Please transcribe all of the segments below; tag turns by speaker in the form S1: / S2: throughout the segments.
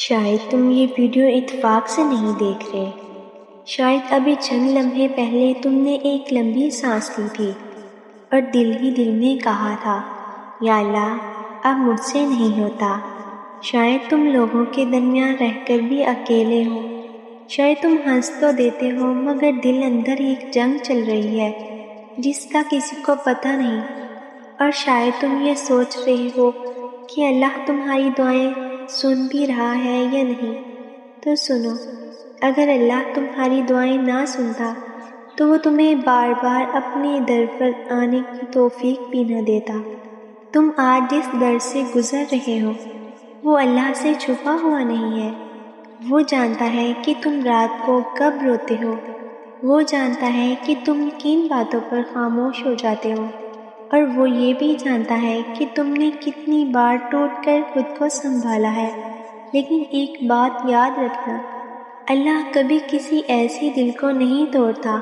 S1: شاید تم یہ ویڈیو اتفاق سے نہیں دیکھ رہے۔ شاید ابھی چند لمحے پہلے تم نے ایک لمبی سانس لی تھی اور دل ہی دل میں کہا تھا، یا اللہ اب مجھ سے نہیں ہوتا۔ شاید تم لوگوں کے درمیان رہ کر بھی اکیلے ہو۔ شاید تم ہنس تو دیتے ہو مگر دل اندر ایک جنگ چل رہی ہے جس کا کسی کو پتہ نہیں۔ اور شاید تم یہ سوچ رہے ہو کہ اللہ تمہاری دعائیں سن بھی رہا ہے یا نہیں۔ تو سنو، اگر اللہ تمہاری دعائیں نہ سنتا تو وہ تمہیں بار بار اپنے در پر آنے کی توفیق بھی نہ دیتا۔ تم آج جس در سے گزر رہے ہو وہ اللہ سے چھپا ہوا نہیں ہے۔ وہ جانتا ہے کہ تم رات کو کب روتے ہو، وہ جانتا ہے کہ تم کن باتوں پر خاموش ہو جاتے ہو، اور وہ یہ بھی جانتا ہے کہ تم نے کتنی بار ٹوٹ کر خود کو سنبھالا ہے۔ لیکن ایک بات یاد رکھنا، اللہ کبھی کسی ایسے دل کو نہیں توڑتا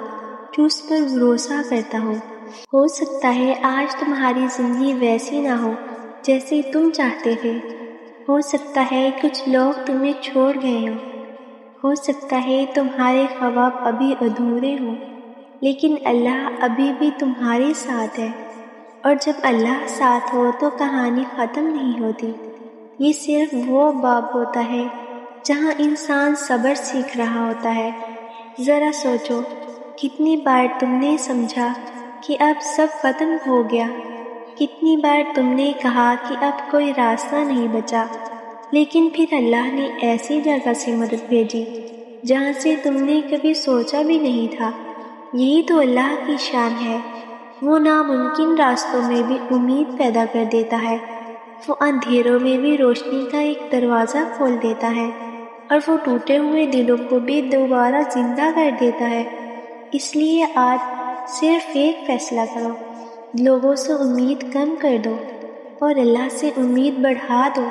S1: جو اس پر بھروسہ کرتا ہو۔ ہو سکتا ہے آج تمہاری زندگی ویسی نہ ہو جیسے تم چاہتے تھے، ہو سکتا ہے کچھ لوگ تمہیں چھوڑ گئے ہو سکتا ہے تمہارے خواب ابھی ادھورے ہوں، لیکن اللہ ابھی بھی تمہارے ساتھ ہے۔ اور جب اللہ ساتھ ہو تو کہانی ختم نہیں ہوتی۔ یہ صرف وہ باب ہوتا ہے جہاں انسان صبر سیکھ رہا ہوتا ہے۔ ذرا سوچو، کتنی بار تم نے سمجھا کہ اب سب ختم ہو گیا، کتنی بار تم نے کہا کہ اب کوئی راستہ نہیں بچا، لیکن پھر اللہ نے ایسی جگہ سے مدد بھیجی جہاں سے تم نے کبھی سوچا بھی نہیں تھا۔ یہی تو اللہ کی شان ہے، وہ ناممکن راستوں میں بھی امید پیدا کر دیتا ہے، وہ اندھیروں میں بھی روشنی کا ایک دروازہ کھول دیتا ہے، اور وہ ٹوٹے ہوئے دلوں کو بھی دوبارہ زندہ کر دیتا ہے۔ اس لیے آج صرف ایک فیصلہ کرو، لوگوں سے امید کم کر دو اور اللہ سے امید بڑھا دو،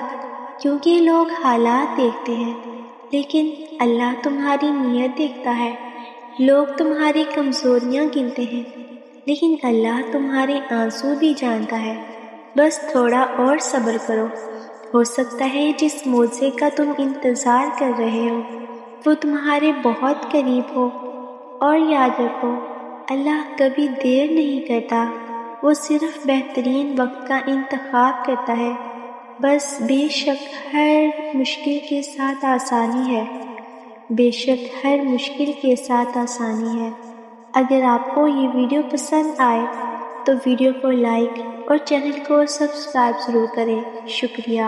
S1: کیونکہ لوگ حالات دیکھتے ہیں لیکن اللہ تمہاری نیت دیکھتا ہے۔ لوگ تمہاری کمزوریاں گنتے ہیں لیکن اللہ تمہارے آنسو بھی جانتا ہے۔ بس تھوڑا اور صبر کرو، ہو سکتا ہے جس معجزے کا تم انتظار کر رہے ہو وہ تمہارے بہت قریب ہو۔ اور یاد رکھو، اللہ کبھی دیر نہیں کرتا، وہ صرف بہترین وقت کا انتخاب کرتا ہے۔ بس بے شک ہر مشکل کے ساتھ آسانی ہے، بے شک ہر مشکل کے ساتھ آسانی ہے۔ اگر آپ کو یہ ویڈیو پسند آئے تو ویڈیو کو لائک اور چینل کو سبسکرائب ضرور کریں۔ شکریہ۔